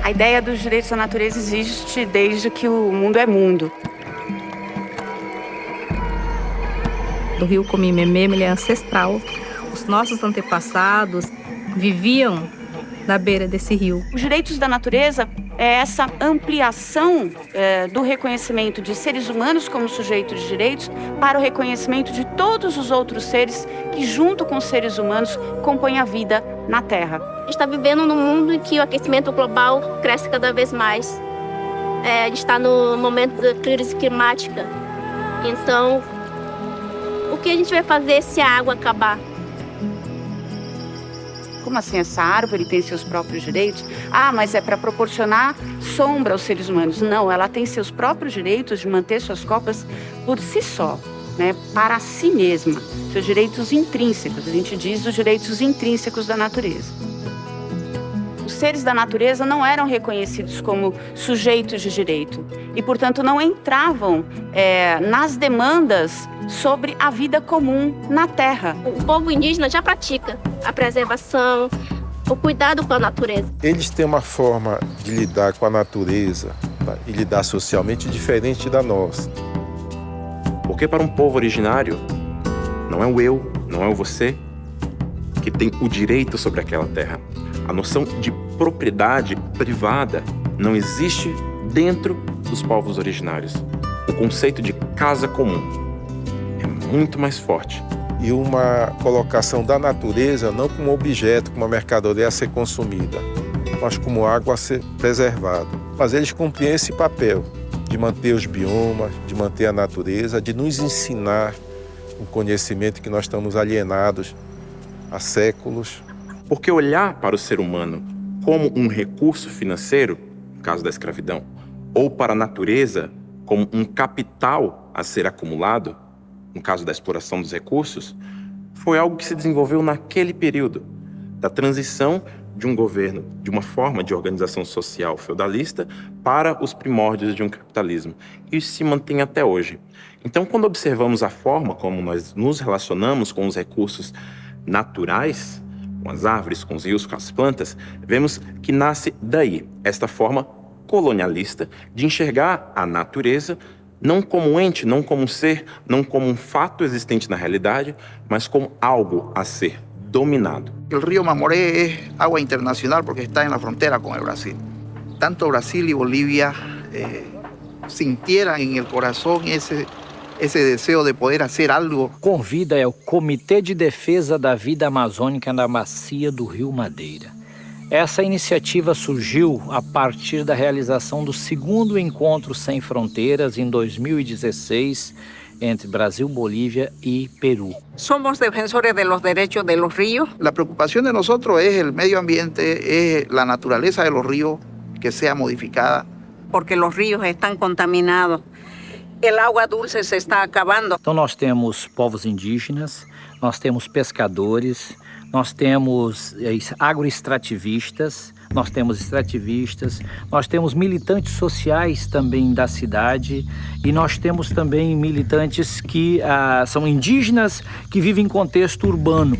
A ideia dos direitos da natureza existe desde que o mundo é mundo. Do rio Comimemê, ele é ancestral. Os nossos antepassados viviam na beira desse rio. Os direitos da natureza é essa ampliação do reconhecimento de seres humanos como sujeitos de direitos para o reconhecimento de todos os outros seres que, junto com os seres humanos, compõem a vida na Terra. A gente está vivendo num mundo em que o aquecimento global cresce cada vez mais. A gente está no momento da crise climática. Então, o que a gente vai fazer se a água acabar? Como assim, essa árvore tem seus próprios direitos? Ah, mas é para proporcionar sombra aos seres humanos. Não, ela tem seus próprios direitos de manter suas copas por si só, né? Para si mesma. Seus direitos intrínsecos, a gente diz os direitos intrínsecos da natureza. Os seres da natureza não eram reconhecidos como sujeitos de direito e, portanto, não entravam nas demandas sobre a vida comum na Terra. O povo indígena já pratica a preservação, o cuidado com a natureza. Eles têm uma forma de lidar com a natureza, tá? E lidar socialmente diferente da nossa. Porque para um povo originário, não é o eu, não é o você que tem o direito sobre aquela terra. A noção de propriedade privada não existe dentro dos povos originários. O conceito de casa comum é muito mais forte. E uma colocação da natureza não como objeto, como uma mercadoria a ser consumida, mas como água a ser preservada. Mas eles cumpriam esse papel de manter os biomas, de manter a natureza, de nos ensinar um conhecimento que nós estamos alienados há séculos. Porque olhar para o ser humano como um recurso financeiro, no caso da escravidão, ou para a natureza como um capital a ser acumulado, no caso da exploração dos recursos, foi algo que se desenvolveu naquele período da transição de um governo, de uma forma de organização social feudalista para os primórdios de um capitalismo. E isso se mantém até hoje. Então, quando observamos a forma como nós nos relacionamos com os recursos naturais, com as árvores, com os rios, com as plantas, vemos que nasce daí esta forma colonialista de enxergar a natureza não como um ente, não como um ser, não como um fato existente na realidade, mas como algo a ser dominado. O rio Mamoré é água internacional porque está na fronteira com o Brasil. Tanto Brasil e Bolívia sintieran en el corazón ese desejo de poder hacer algo. Convida é o Comitê de Defesa da Vida Amazônica na Bacia do Rio Madeira. Essa iniciativa surgiu a partir da realização do segundo Encontro Sem Fronteiras em 2016 entre Brasil, Bolívia e Peru. Somos defensores de los derechos de los ríos. La preocupación de nosotros es el medio ambiente, es la naturaleza de los ríos que sea modificada. Porque los ríos están contaminados. El agua dulce se está acabando. Então nós temos povos indígenas, nós temos pescadores, nós temos agroextrativistas, nós temos extrativistas, nós temos militantes sociais também da cidade e nós temos também militantes que são indígenas que vivem em contexto urbano,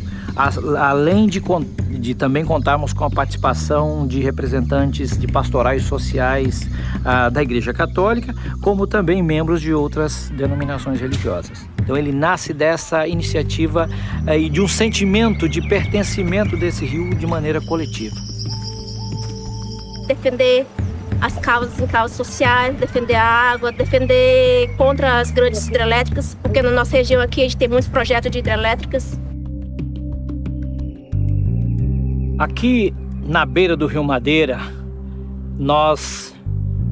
além de também contarmos com a participação de representantes de pastorais sociais da Igreja Católica, como também membros de outras denominações religiosas. Então ele nasce dessa iniciativa e de um sentimento de pertencimento desse rio de maneira coletiva. Defender as causas sociais, defender a água, defender contra as grandes hidrelétricas, porque na nossa região aqui a gente tem muitos projetos de hidrelétricas. Aqui na beira do Rio Madeira, nós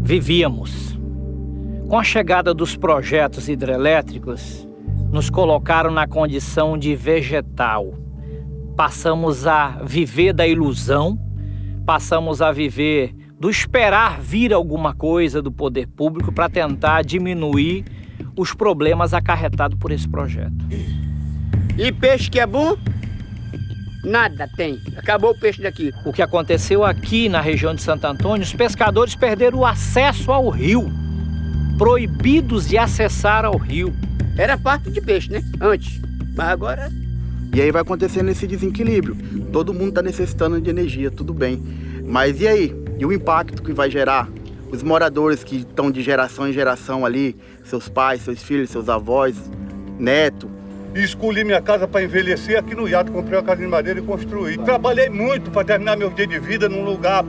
vivíamos. Com a chegada dos projetos hidrelétricos, nos colocaram na condição de vegetal. Passamos a viver da ilusão, passamos a viver do esperar vir alguma coisa do poder público para tentar diminuir os problemas acarretados por esse projeto. E peixe que é bom? Nada tem. Acabou o peixe daqui. O que aconteceu aqui na região de Santo Antônio, os pescadores perderam o acesso ao rio, proibidos de acessar ao rio. Era parte de peixe, né? Antes. Mas agora... E aí vai acontecendo esse desequilíbrio. Todo mundo está necessitando de energia, tudo bem. Mas e aí? E o impacto que vai gerar os moradores que estão de geração em geração ali, seus pais, seus filhos, seus avós, neto. E escolhi minha casa para envelhecer aqui no Iata, comprei uma casa de madeira e construí. Trabalhei muito para terminar meu dia de vida num lugar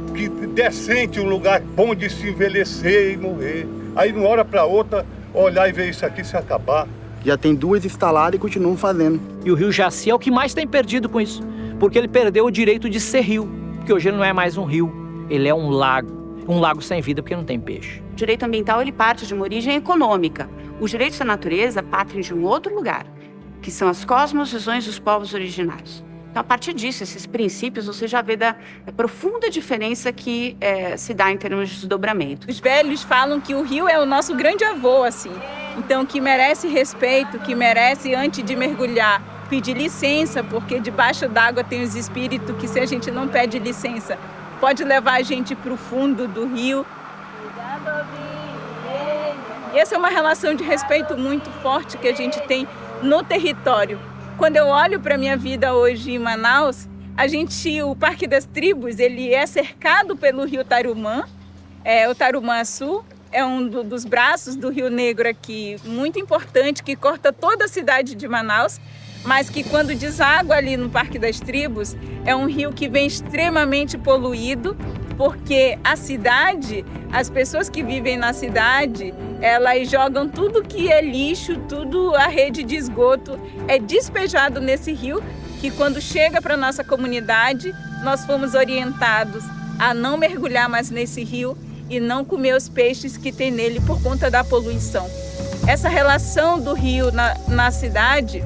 decente, um lugar bom de se envelhecer e morrer. Aí de uma hora para outra, olhar e ver isso aqui se acabar. Já tem 2 instaladas e continuam fazendo. E o rio Jaci é o que mais tem perdido com isso, porque ele perdeu o direito de ser rio, porque hoje ele não é mais um rio, ele é um lago sem vida porque não tem peixe. O direito ambiental ele parte de uma origem econômica. Os direitos da natureza partem de um outro lugar, que são as cosmovisões dos povos originários. Então, a partir disso, esses princípios, você já vê da profunda diferença que se dá em termos de desdobramento. Os velhos falam que o rio é o nosso grande avô, assim. Então, que merece respeito, que merece, antes de mergulhar, pedir licença, porque debaixo d'água tem os espíritos que, se a gente não pede licença, pode levar a gente para o fundo do rio. E essa é uma relação de respeito muito forte que a gente tem no território. Quando eu olho para a minha vida hoje em Manaus, o Parque das Tribos, ele é cercado pelo rio Tarumã, o Tarumã-Açu, é um dos braços do Rio Negro aqui, muito importante, que corta toda a cidade de Manaus, mas que quando deságua ali no Parque das Tribos, é um rio que vem extremamente poluído, porque a cidade, as pessoas que vivem na cidade, elas jogam tudo que é lixo, tudo a rede de esgoto é despejado nesse rio, que quando chega para a nossa comunidade, nós fomos orientados a não mergulhar mais nesse rio e não comer os peixes que tem nele por conta da poluição. Essa relação do rio na cidade,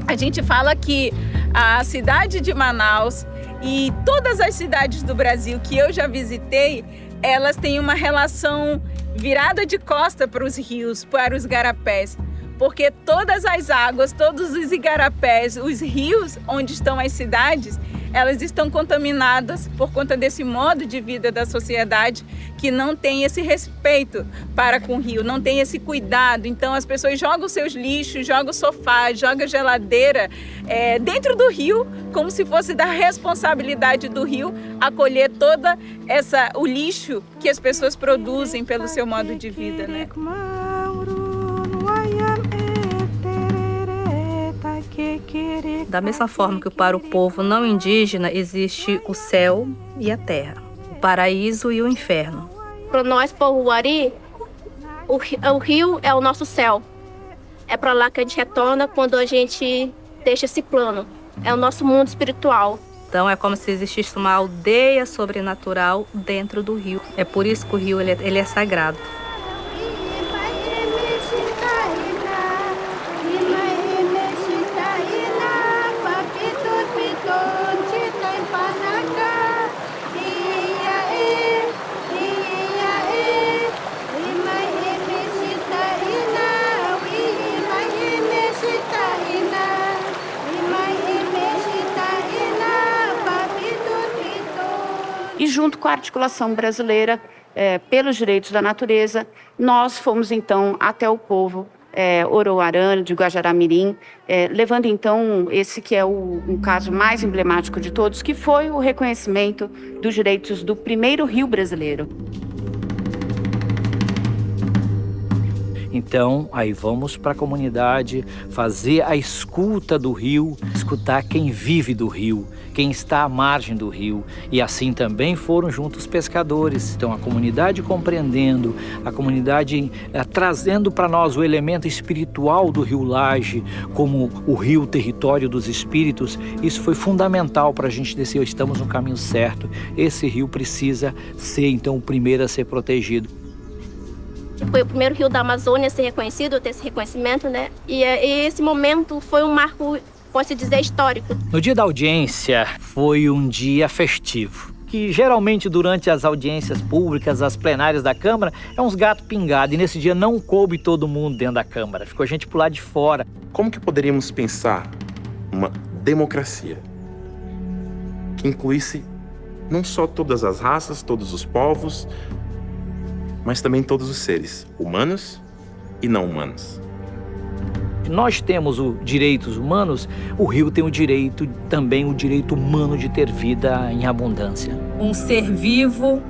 a gente fala que a cidade de Manaus e todas as cidades do Brasil que eu já visitei, elas têm uma relação virada de costa para os rios, para os igarapés, porque todas as águas, todos os igarapés, os rios onde estão as cidades, elas estão contaminadas por conta desse modo de vida da sociedade que não tem esse respeito para com o rio, não tem esse cuidado. Então as pessoas jogam seus lixos, jogam sofá, jogam geladeira dentro do rio, como se fosse da responsabilidade do rio acolher toda o lixo que as pessoas produzem pelo seu modo de vida, né? Da mesma forma que para o povo não indígena existe o céu e a terra, o paraíso e o inferno. Para nós, povo Wari, o rio é o nosso céu. É para lá que a gente retorna quando a gente deixa esse plano. É o nosso mundo espiritual. Então é como se existisse uma aldeia sobrenatural dentro do rio. É por isso que o rio ele é sagrado. E junto com a articulação brasileira pelos direitos da natureza, nós fomos então até o povo Oroarã, de Guajará-Mirim, levando então esse que é um caso mais emblemático de todos, que foi o reconhecimento dos direitos do primeiro rio brasileiro. Então, aí vamos para a comunidade fazer a escuta do rio, escutar quem vive do rio, quem está à margem do rio. E assim também foram juntos os pescadores. Então, a comunidade compreendendo, a comunidade trazendo para nós o elemento espiritual do Rio Laje, como o rio território dos espíritos. Isso foi fundamental para a gente dizer, estamos no caminho certo. Esse rio precisa ser, então, o primeiro a ser protegido. Foi o primeiro rio da Amazônia a ser reconhecido, ter esse reconhecimento, né? E esse momento foi um marco, pode-se dizer, histórico. No dia da audiência, foi um dia festivo, que geralmente durante as audiências públicas, as plenárias da Câmara, é uns gatos pingados, e nesse dia não coube todo mundo dentro da Câmara, ficou gente por lá de fora. Como que poderíamos pensar uma democracia que incluísse não só todas as raças, todos os povos, mas também todos os seres, humanos e não humanos? Nós temos os direitos humanos, o rio tem também o direito humano de ter vida em abundância. Um ser vivo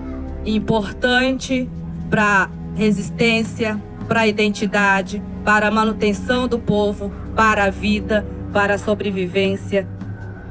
importante para a resistência, para a identidade, para a manutenção do povo, para a vida, para a sobrevivência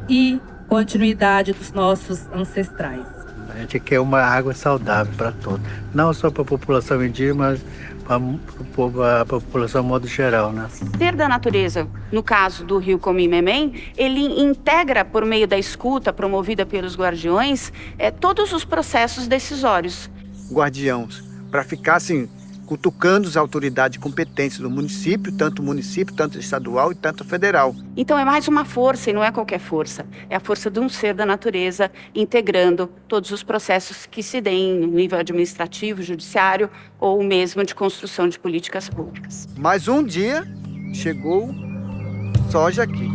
e continuidade dos nossos ancestrais. A gente quer uma água saudável para todos, não só para a população indígena, mas para a população de modo geral, né? Ser da natureza, no caso do rio Comim-Memem, ele integra, por meio da escuta promovida pelos guardiões, todos os processos decisórios. Guardiões, para ficar assim, cutucando as autoridades competentes do município, tanto estadual e tanto federal. Então é mais uma força, e não é qualquer força. É a força de um ser da natureza, integrando todos os processos que se deem no nível administrativo, judiciário, ou mesmo de construção de políticas públicas. Mas um dia chegou soja aqui.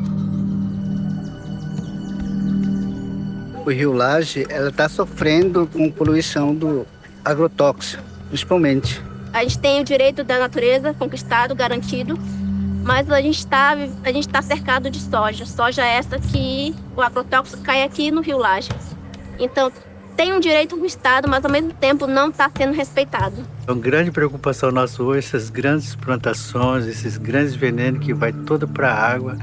O Rio Laje está sofrendo com poluição do agrotóxico, principalmente. A gente tem o direito da natureza conquistado, garantido, mas a gente está cercado de soja. Soja essa que o agrotóxico cai aqui no Rio Laje. Então, tem um direito conquistado, mas ao mesmo tempo não está sendo respeitado. É uma grande preocupação nossa hoje, essas grandes plantações, esses grandes venenos que vai toda para a água,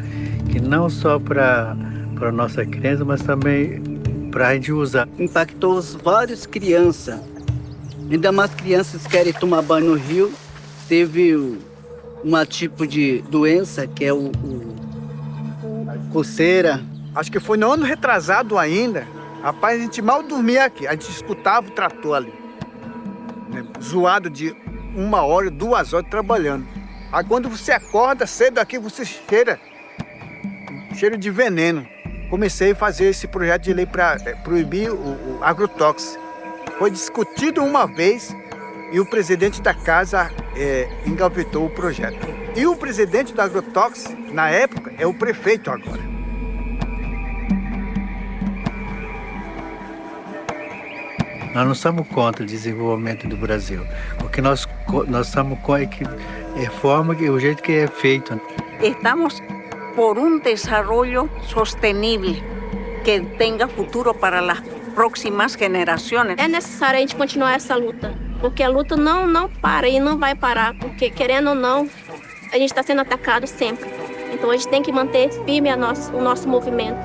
que não só para a nossa criança, mas também para a gente usar. Impactou várias crianças. Ainda mais crianças querem tomar banho no rio. Teve um tipo de doença que é o coceira. Acho que foi no ano retrasado ainda. Rapaz, a gente mal dormia aqui. A gente escutava o trator ali, né? Zoado de 1 hora, 2 horas trabalhando. Aí quando você acorda cedo aqui, você cheiro de veneno. Comecei a fazer esse projeto de lei para proibir o agrotóxico. Foi discutido uma vez e o presidente da casa engavetou o projeto. E o presidente do agrotóxico, na época, é o prefeito agora. Nós não estamos contra o desenvolvimento do Brasil. O que nós estamos com é que forma o jeito que é feito. Estamos por desenvolvimento sustentável que tenha futuro para as próximas gerações. É necessário a gente continuar essa luta, porque a luta não para e não vai parar, porque querendo ou não, a gente está sendo atacado sempre. Então a gente tem que manter firme o nosso movimento.